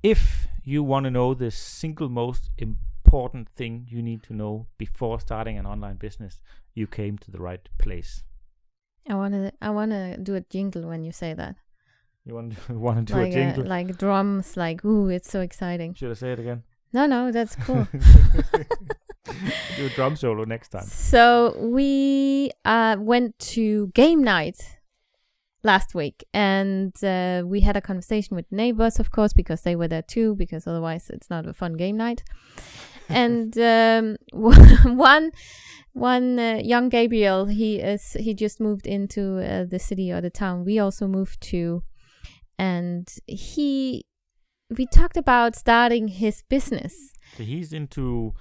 if you want to know the single most important thing you need to know before starting an online business, you came to the right place. I wanna do a jingle when you say that. You want to do like a jingle? Like drums, like, ooh, it's so exciting. Should I say it again? No, that's cool. Do a drum solo next time. So we went to game night last week, and we had a conversation with neighbors, of course, because they were there too, because otherwise it's not a fun game night. And one young Gabriel, he just moved into the city or the town we also moved to, and we talked about starting his business. So he's into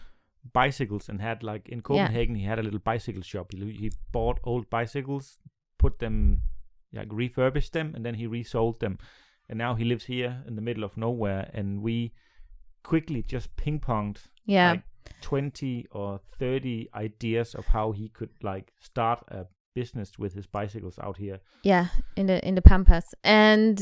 bicycles and had, like, in Copenhagen, he had a little bicycle shop. He bought old bicycles, put them, like, refurbished them, and then he resold them. And now he lives here in the middle of nowhere, and we quickly just ping-ponged like 20 or 30 ideas of how he could, like, start a business with his bicycles out here. Yeah, in the Pampas. And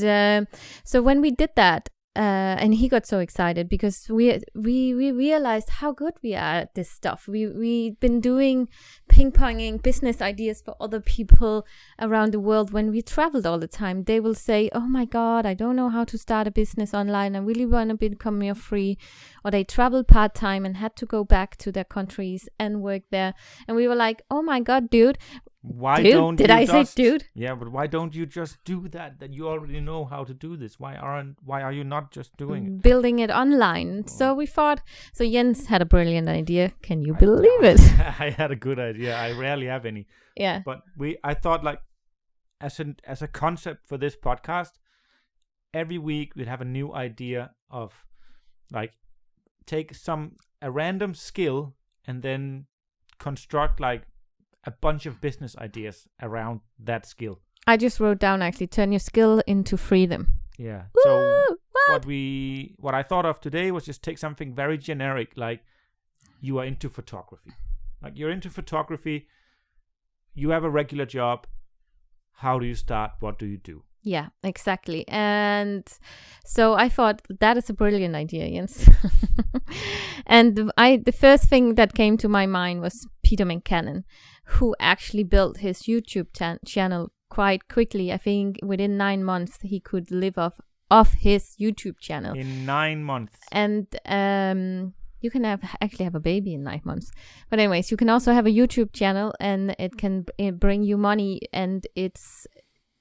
so when we did that, and he got so excited because we realized how good we are at this stuff. We've been doing ping-ponging business ideas for other people around the world. When we traveled all the time, they will say, oh my God, I don't know how to start a business online. I really want to become more free. Or they traveled part-time and had to go back to their countries and work there. And we were like, oh my God, dude. Did I say dude? Yeah, but why don't you just do that? That you already know how to do this. Why are you not just doing it? Building it online. Oh. So we thought. So Jens had a brilliant idea. Can you believe it? I had a good idea. I rarely have any. Yeah. But I thought, like, as a concept for this podcast, every week we'd have a new idea of, like, take a random skill and then construct, like, a bunch of business ideas around that skill. I just wrote down, actually, turn your skill into freedom. Yeah. Woo! So what I thought of today was just take something very generic, like you are into photography. Like, you're into photography, you have a regular job. How do you start? What do you do? Yeah, exactly. And so I thought that is a brilliant idea, Jens. And the first thing that came to my mind was Peter McKinnon, who actually built his YouTube channel quite quickly. I think within 9 months he could live off his YouTube channel. In 9 months. And you can actually have a baby in 9 months. But anyways, you can also have a YouTube channel, and it can bring you money, and it's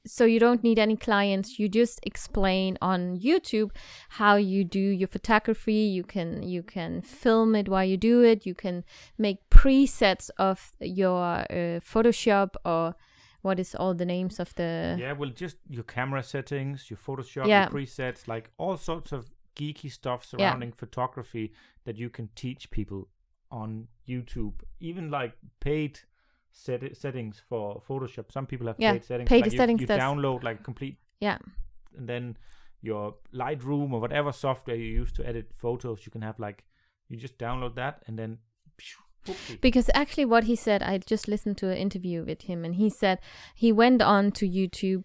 so you don't need any clients. You just explain on YouTube how you do your photography. You can film it while you do it. You can make presets of your Photoshop, or what is all the names of the... Yeah, well, just your camera settings, your Photoshop, your presets, like all sorts of geeky stuff surrounding photography that you can teach people on YouTube. Even, like, paid settings for Photoshop. Some people have paid settings. Paid like settings. You download, like, complete. Yeah. And then your Lightroom or whatever software you use to edit photos, you can have, like, you just download that and then. Because actually what he said, I just listened to an interview with him, and he said he went on to YouTube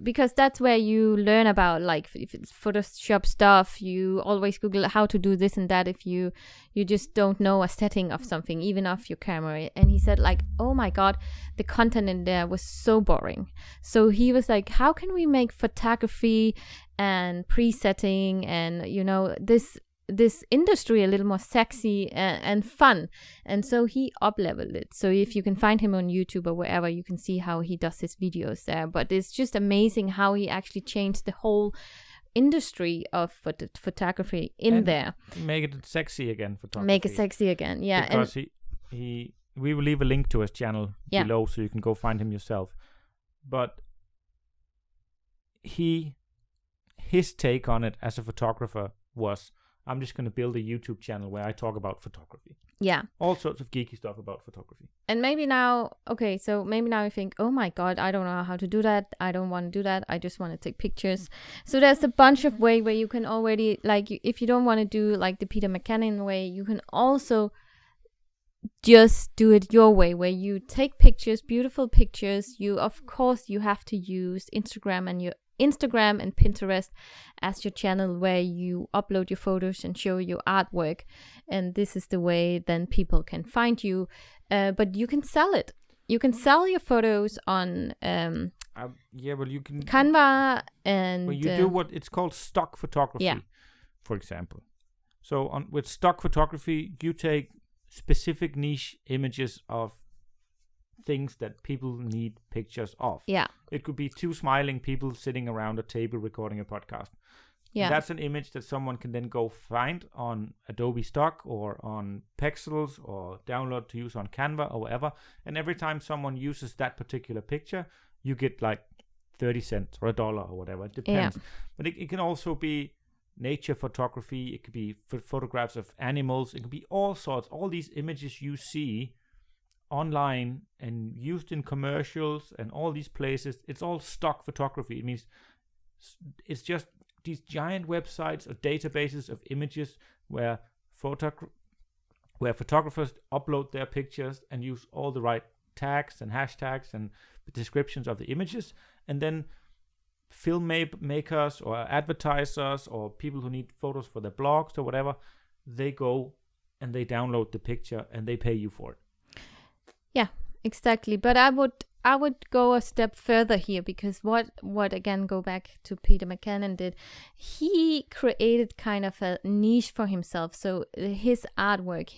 because that's where you learn about, like, if it's Photoshop stuff. You always Google how to do this and that if you just don't know a setting of something, even off your camera. And he said, like, oh my God, the content in there was so boring. So he was like, how can we make photography and presetting and, you know, this industry a little more sexy and fun? And so he up-leveled it. So if you can find him on YouTube or wherever, you can see how he does his videos there. But it's just amazing how he actually changed the whole industry of photography there. Make it sexy again, photography. Make it sexy again, yeah. Because we will leave a link to his channel below, so you can go find him yourself. But his take on it as a photographer was, I'm just going to build a YouTube channel where I talk about photography. Yeah. All sorts of geeky stuff about photography. And maybe now you think, oh my God, I don't know how to do that. I don't want to do that. I just want to take pictures. So there's a bunch of ways where you can already, like, if you don't want to do like the Peter McKinnon way, you can also just do it your way, where you take pictures, beautiful pictures. Of course, you have to use Instagram and your Instagram and Pinterest as your channel where you upload your photos and show your artwork. And this is the way then people can find you. But you can sell it. You can sell your photos on well, you can Canva, and you do what it's called stock photography, for example. So with stock photography, you take specific niche images of things that people need pictures of. Yeah. It could be two smiling people sitting around a table recording a podcast. Yeah. That's an image that someone can then go find on Adobe Stock or on Pexels or download to use on Canva or whatever. And every time someone uses that particular picture, you get like 30 cents or $1 or whatever. It depends. Yeah. But it can also be nature photography. It could be photographs of animals. It could be all sorts. All these images you see online and used in commercials and all these places, it's all stock photography. It means it's just these giant websites or databases of images where photographers upload their pictures and use all the right tags and hashtags and descriptions of the images, and then filmmakers or advertisers or people who need photos for their blogs or whatever, they go and they download the picture and they pay you for it. Yeah, exactly. But I would go a step further here, because what again, go back to Peter McKinnon did, he created kind of a niche for himself. So his artwork,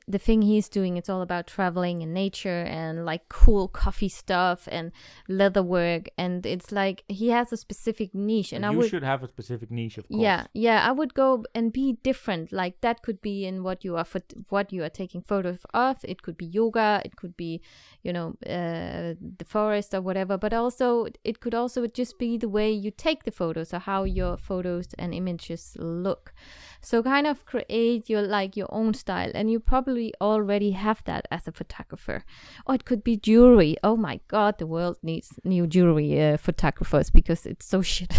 the thing he's doing, it's all about traveling and nature and like cool coffee stuff and leather work, and it's like he has a specific niche. And you should have a specific niche, of course. Yeah, I would go and be different. Like that could be in what you are taking photos of. It could be yoga. It could be, the forest or whatever, but also it could also just be the way you take the photos or how your photos and images look. So kind of create your own style, and you probably already have that as a photographer. Or it could be jewelry. Oh my god, the world needs new jewelry photographers, because it's so shit.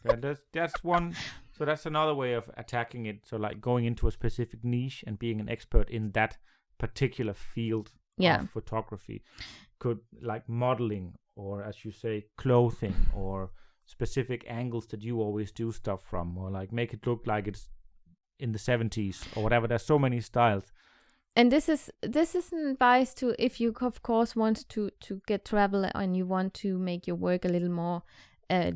Yeah, that's one. So that's another way of attacking it. So like going into a specific niche and being an expert in that particular field of photography. Could like modeling, or as you say, clothing, or specific angles that you always do stuff from, or like make it look like it's in the 70s or whatever. There's so many styles. And this isn't biased to if you of course want to get travel and you want to make your work a little more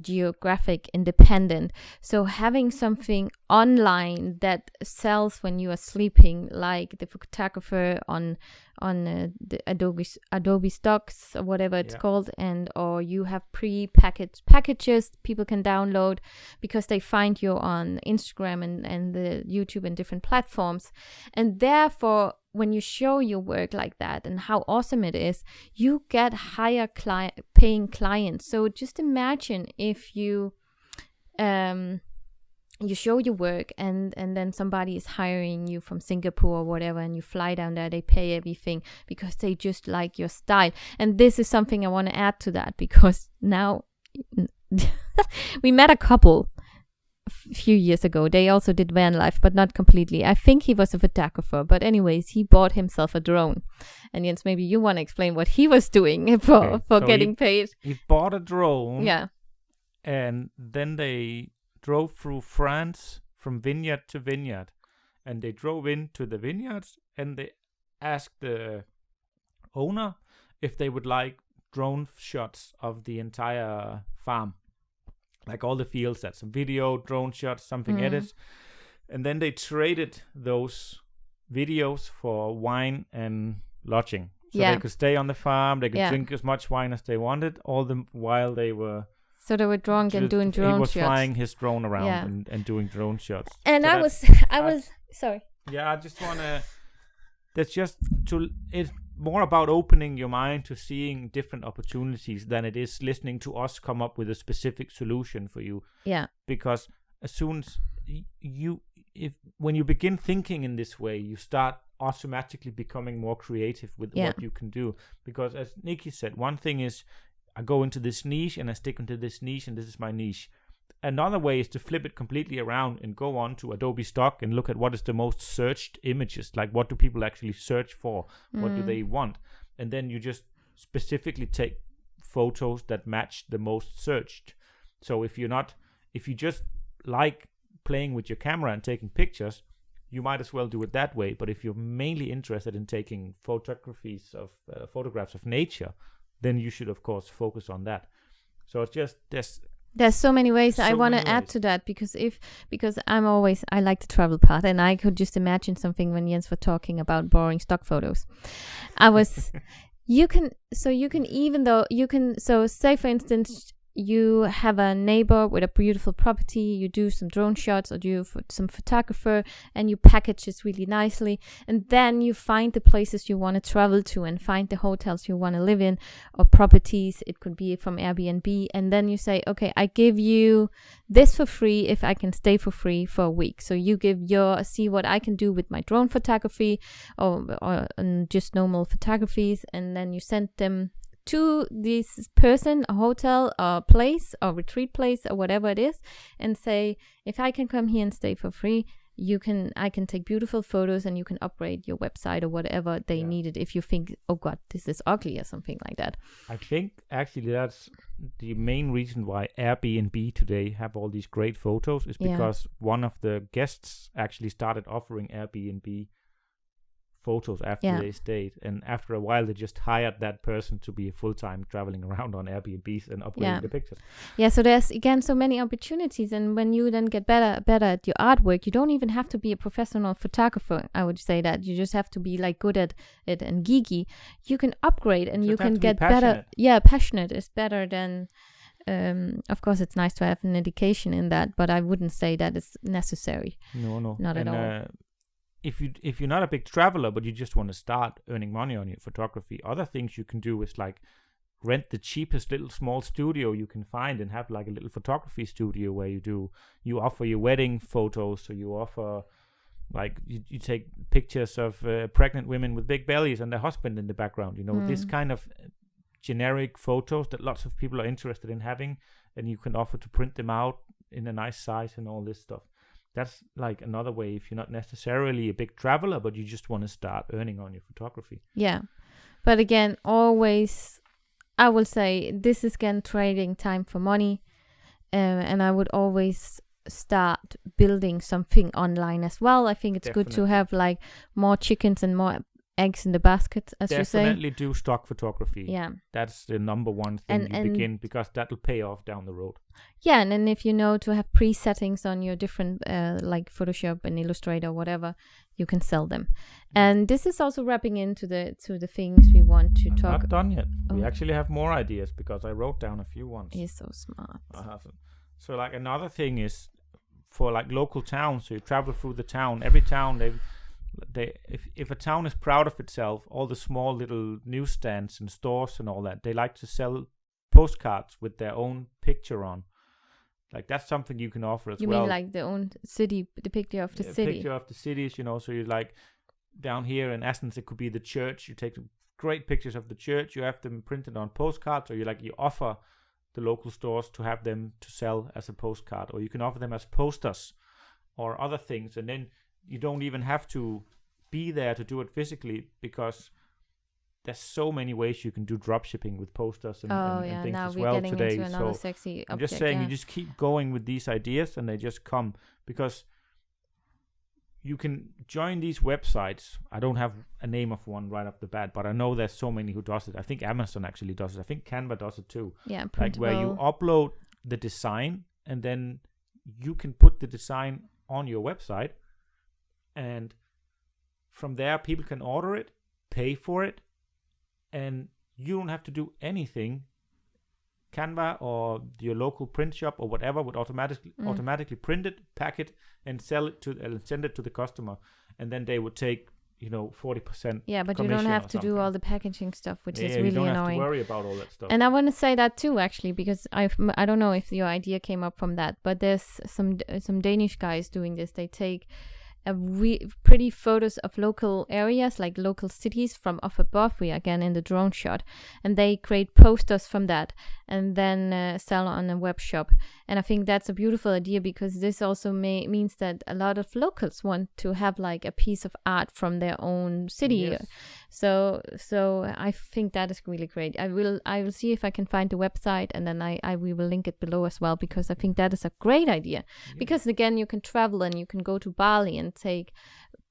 geographic independent. So having something online that sells when you are sleeping, like the photographer on the Adobe Stocks or whatever it's called, and or you have pre-packaged packages people can download because they find you on Instagram and the YouTube and different platforms, and therefore when you show your work like that and how awesome it is, you get higher paying clients. So just imagine if you show your work and then somebody is hiring you from Singapore or whatever, and you fly down there, they pay everything because they just like your style. And this is something I want to add to that, because now we met a couple a few years ago. They also did van life, but not completely. I think he was a photographer, but anyways, he bought himself a drone. And Jens, maybe you want to explain what he was doing for getting paid. He bought a drone. Yeah. And then they drove through France from vineyard to vineyard, and they drove into the vineyards and they asked the owner if they would like drone shots of the entire farm, like all the fields, that's some video, drone shots, something edits, and then they traded those videos for wine and lodging, so they could stay on the farm, they could drink as much wine as they wanted, all the while they were. So they were drunk and doing drone shots. He was flying his drone around and doing drone shots. And so I was sorry. Yeah, I just want to. That's just it's more about opening your mind to seeing different opportunities than it is listening to us come up with a specific solution for you. Yeah. Because as soon as when you begin thinking in this way, you start automatically becoming more creative with what you can do. Because as Niki said, one thing is, I go into this niche and I stick into this niche and this is my niche. Another way is to flip it completely around and go on to Adobe Stock and look at what is the most searched images. Like, what do people actually search for? What do they want? And then you just specifically take photos that match the most searched. So if you just like playing with your camera and taking pictures, you might as well do it that way. But if you're mainly interested in taking photographs of nature, then you should of course focus on that. So it's just there's so many ways. I want to add to that because I like the travel part, and I could just imagine something when Jens was talking about borrowing stock photos. So say for instance, you have a neighbor with a beautiful property, you do some drone shots or do some photographer, and you package this really nicely, and then you find the places you want to travel to and find the hotels you want to live in, or properties, it could be from Airbnb, and then you say, okay, I give you this for free if I can stay for free for a week. So you see what I can do with my drone photography or just normal photographies, and then you send them to this person, a hotel, or place, or retreat place, or whatever it is, and say, if I can come here and stay for free, I can take beautiful photos, and you can upgrade your website or whatever they needed. If you think, oh God, this is ugly or something like that. I think actually that's the main reason why Airbnb today have all these great photos is because one of the guests actually started offering Airbnb photos after they stayed, and after a while they just hired that person to be full-time traveling around on Airbnbs and upgrading the pictures. So there's again so many opportunities, and when you then get better at your artwork, you don't even have to be a professional photographer. I would say that you just have to be like good at it and geeky. You can upgrade and you can get better. Passionate is better than of course it's nice to have an education in that, but I wouldn't say that it's necessary. No, not at all. If you're not a big traveler, but you just want to start earning money on your photography, other things you can do is like rent the cheapest little small studio you can find and have like a little photography studio where you offer your wedding photos. So you offer like you take pictures of pregnant women with big bellies and their husband in the background. This kind of generic photos that lots of people are interested in having, and you can offer to print them out in a nice size and all this stuff. That's like another way if you're not necessarily a big traveler, but you just want to start earning on your photography. Yeah. But again, always, I will say this is again trading time for money. And I would always start building something online as well. I think it's good to have like more chickens and more eggs in the basket, as you say. Definitely do stock photography. Yeah. That's the number one thing you begin, because that'll pay off down the road. Yeah, and then if you know to have pre-settings on your different like Photoshop and Illustrator or whatever, you can sell them. And this is also wrapping into the things we want to talk about. Not done yet. We actually have more ideas because I wrote down a few ones. You're so smart. So like another thing is for like local towns. So you travel through the town. Every town if a town is proud of itself, all the small little newsstands and stores and all that, they like to sell postcards with their own picture on. Like that's something you can offer as well. You mean like the own city, the picture of the city? Picture of the cities, so you like down here in Athens, it could be the church. You take great pictures of the church, you have them printed on postcards, or you offer the local stores to have them to sell as a postcard, or you can offer them as posters or other things, and then you don't even have to be there to do it physically, because there's so many ways you can do drop shipping with posters and things now as we're well getting today. into another sexy object, I'm just saying, you just keep going with these ideas and they just come, because you can join these websites. I don't have a name of one right off the bat, but I know there's so many who does it. I think Amazon actually does it. I think Canva does it too. Yeah, like where you upload the design and then you can put the design on your website, and from there people can order it, pay for it, and you don't have to do anything. Canva or your local print shop or whatever would automatically print it, pack it, and sell it send it to the customer, and then they would take 40%. Yeah, but you don't have to do all the packaging stuff, which is really annoying. You don't have to worry about all that stuff. And I want to say that too, actually, because I don't know if your idea came up from that, but there's some Danish guys doing this. They take pretty photos of local areas, like local cities from up above. We again in the drone shot, and they create posters from that and then sell on a web shop. And I think that's a beautiful idea, because this also means that a lot of locals want to have like a piece of art from their own city. Yes. So I think that is really great. I will see if I can find the website, and then we will link it below as well, because I think that is a great idea. Because again, you can travel and you can go to Bali and take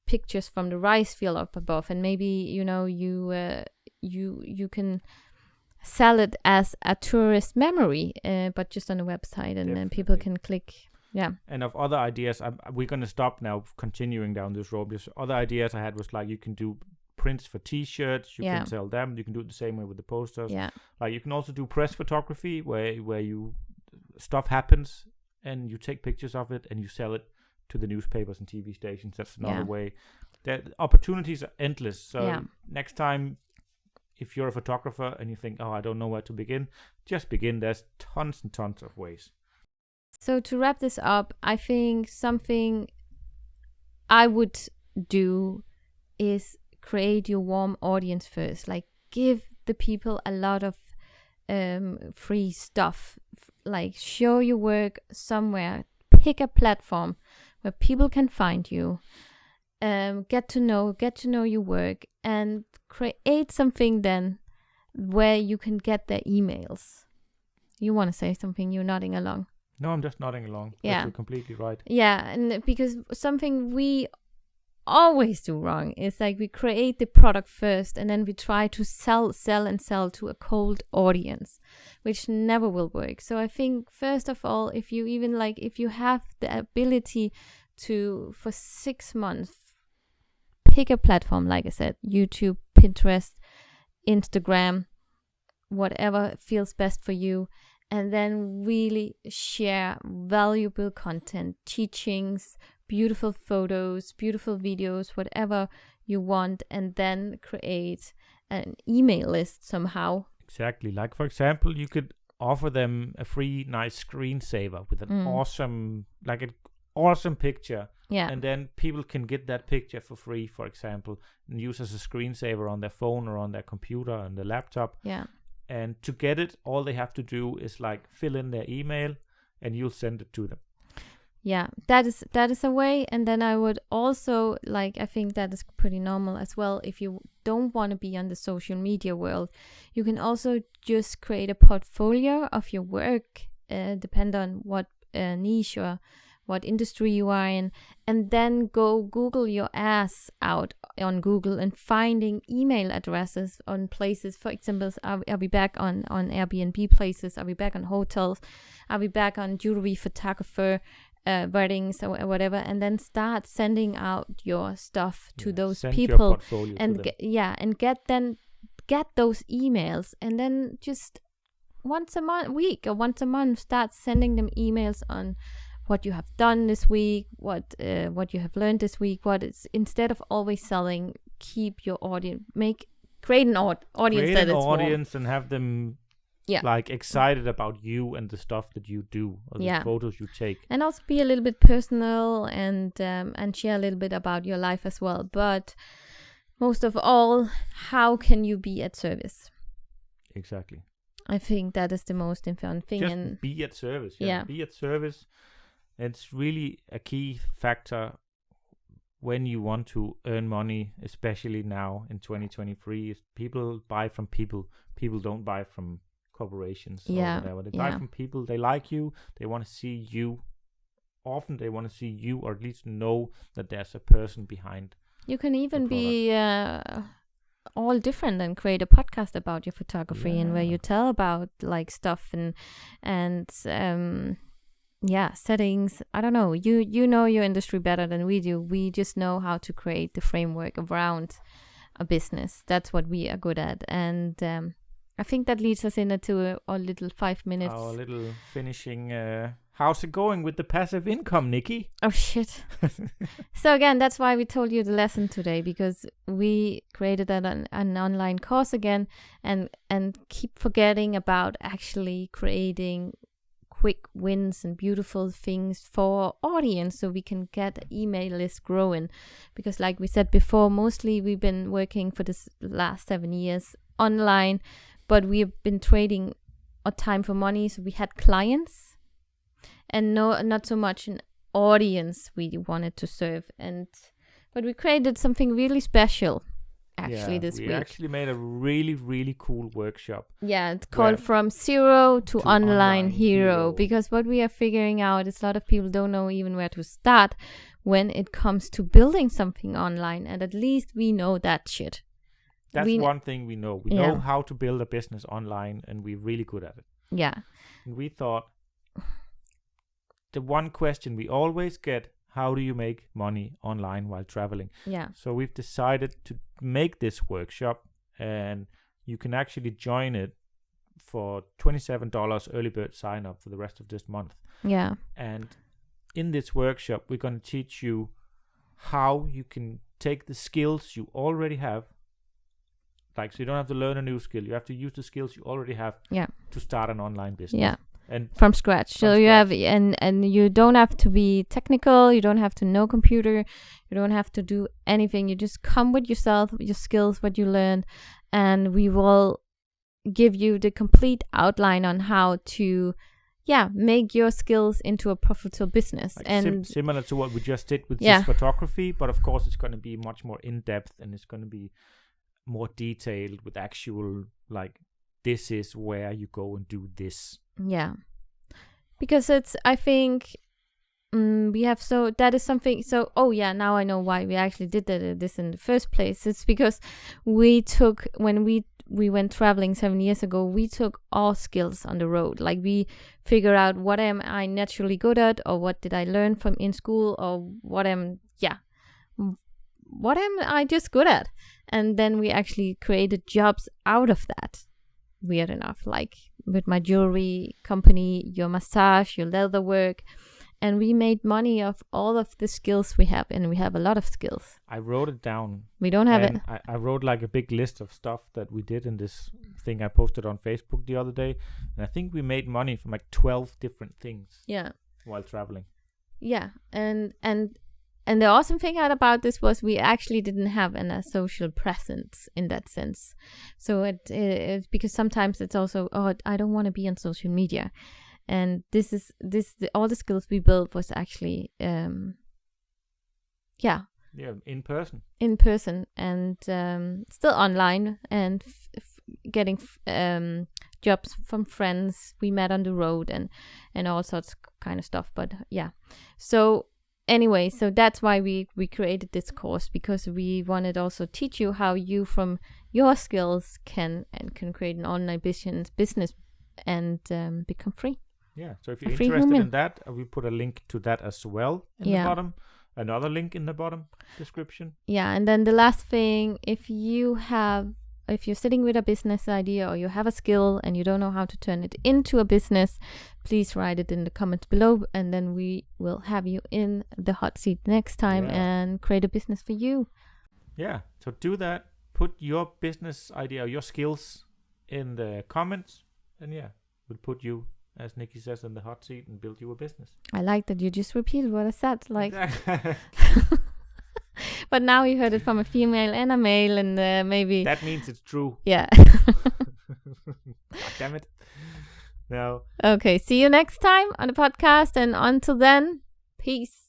pictures from the rice field up above, and maybe you can sell it as a tourist memory, but just on the website, and then people can click. Yeah. And of other ideas, we're going to stop now continuing down this road. Because other ideas I had was like you can do prints for T-shirts, you can sell them. You can do it the same way with the posters. Yeah. Like you can also do press photography where you stuff happens and you take pictures of it and you sell it to the newspapers and TV stations. That's another way. The opportunities are endless. So next time, if you're a photographer and you think, I don't know where to begin, just begin. There's tons and tons of ways. So to wrap this up, I think something I would do is create your warm audience first. Like give the people a lot of free stuff. Like show your work somewhere. Pick a platform where people can find you. Get to know your work, and create something then where you can get their emails. You want to say something? You're nodding along. No, I'm just nodding along. Yeah. You're completely right. Yeah, and because something we always do wrong is like we create the product first and then we try to sell to a cold audience, which never will work. So I think first of all, if you have the ability to, for 6 months, pick a platform, like I said, YouTube, Pinterest, Instagram, whatever feels best for you, and then really share valuable content, teachings, beautiful photos, beautiful videos, whatever you want, and then create an email list somehow. Exactly. Like, for example, you could offer them a free, nice screensaver with an awesome picture. Yeah. And then people can get that picture for free, for example, and use as a screensaver on their phone or on their computer and their laptop. Yeah. And to get it, all they have to do is like fill in their email and you'll send it to them. Yeah, that is a way. And then I would also I think that is pretty normal as well. If you don't want to be on the social media world, you can also just create a portfolio of your work, depend on what niche or what industry you are in, and then go Google your ass out on Google and finding email addresses on places. For example, are we back on Airbnb places? Are we back on hotels? Are we back on jewelry photographer, weddings or whatever? And then start sending out your stuff to those people, and get those emails, and then just once a month start sending them emails on what you have done this week, what you have learned this week, instead of always selling, keep your audience, create an audience and have them excited about you and the stuff that you do, or the photos you take. And also be a little bit personal and share a little bit about your life as well. But most of all, how can you be at service? Exactly. I think that is the most important thing. Just be at service. Yeah. Be at service. It's really a key factor when you want to earn money, especially now in 2023. Is people buy from people. People don't buy from corporations or whatever. They buy from people. They like you. They want to see you. Often they want to see you, or at least know that there's a person behind. You can even be all different and create a podcast about your photography and where you tell about stuff and settings. I don't know. You know your industry better than we do. We just know how to create the framework around a business. That's what we are good at. And I think that leads us into our little 5 minutes. Our little finishing. How's it going with the passive income, Niki? Oh, shit. So again, that's why we told you the lesson today, because we created an online course again and keep forgetting about actually creating quick wins and beautiful things for our audience so we can get an email list growing. Because like we said before, mostly we've been working for this last 7 years online, but we've been trading our time for money. So we had clients and not so much an audience we wanted to serve. But we created something really special actually this week. We actually made a really, really cool workshop. Yeah, it's called From Zero to Online Hero. Because what we are figuring out is a lot of people don't know even where to start when it comes to building something online. And at least we know that shit. That's one thing we know. We know how to build a business online, and we're really good at it. Yeah. And we thought, the one question we always get, how do you make money online while traveling? Yeah. So we've decided to make this workshop, and you can actually join it for $27 early bird sign up for the rest of this month. Yeah. And in this workshop, we're going to teach you how you can take the skills you already have. Like, so you don't have to learn a new skill. You have to use the skills you already have to start an online business. Yeah. And from scratch. So you have, and you don't have to be technical. You don't have to know computer. You don't have to do anything. You just come with yourself, your skills, what you learned, and we will give you the complete outline on how to, make your skills into a profitable business. Like and similar to what we just did with this photography, but of course it's going to be much more in depth, and it's going to be more detailed with actual, like, this is where you go and do this. Yeah, because I think we have, so that is something, so now I know why we actually did this in the first place. It's because we took, when we went traveling 7 years ago, we took all skills on the road. Like, we figure out what am I naturally good at, or what did I learn from in school, or what am I just good at, and then we actually created jobs out of that. Weird enough, like with my jewelry company, your massage, your leather work, and we made money of all of the skills we have, and we have a lot of skills. I wrote it down. We don't have it. I wrote like a big list of stuff that we did in this thing I posted on Facebook the other day, and I think we made money from like 12 different things. Yeah. While traveling. Yeah, and the awesome thing about this was we actually didn't have a social presence in that sense. So it's because sometimes it's also, I don't want to be on social media. And all the skills we built was actually, in person. In person, and still online, and getting jobs from friends we met on the road, and all sorts kind of stuff. But so anyway, so that's why we created this course, because we wanted also teach you how you from your skills can create an online business and become free. Yeah, so if you're interested in that, we put a link to that as well in the bottom. Another link in the bottom description. Yeah, and then the last thing, if you're sitting with a business idea, or you have a skill and you don't know how to turn it into a business, please write it in the comments below, and then we will have you in the hot seat next time and create a business for you. Yeah, so do that. Put your business idea or your skills in the comments, and we'll put you, as Niki says, in the hot seat and build you a business. I like that you just repeated what I said. Like, but now you heard it from a female and a male, and maybe that means it's true. Yeah. God damn it. No. Okay. See you next time on the podcast, and until then, peace.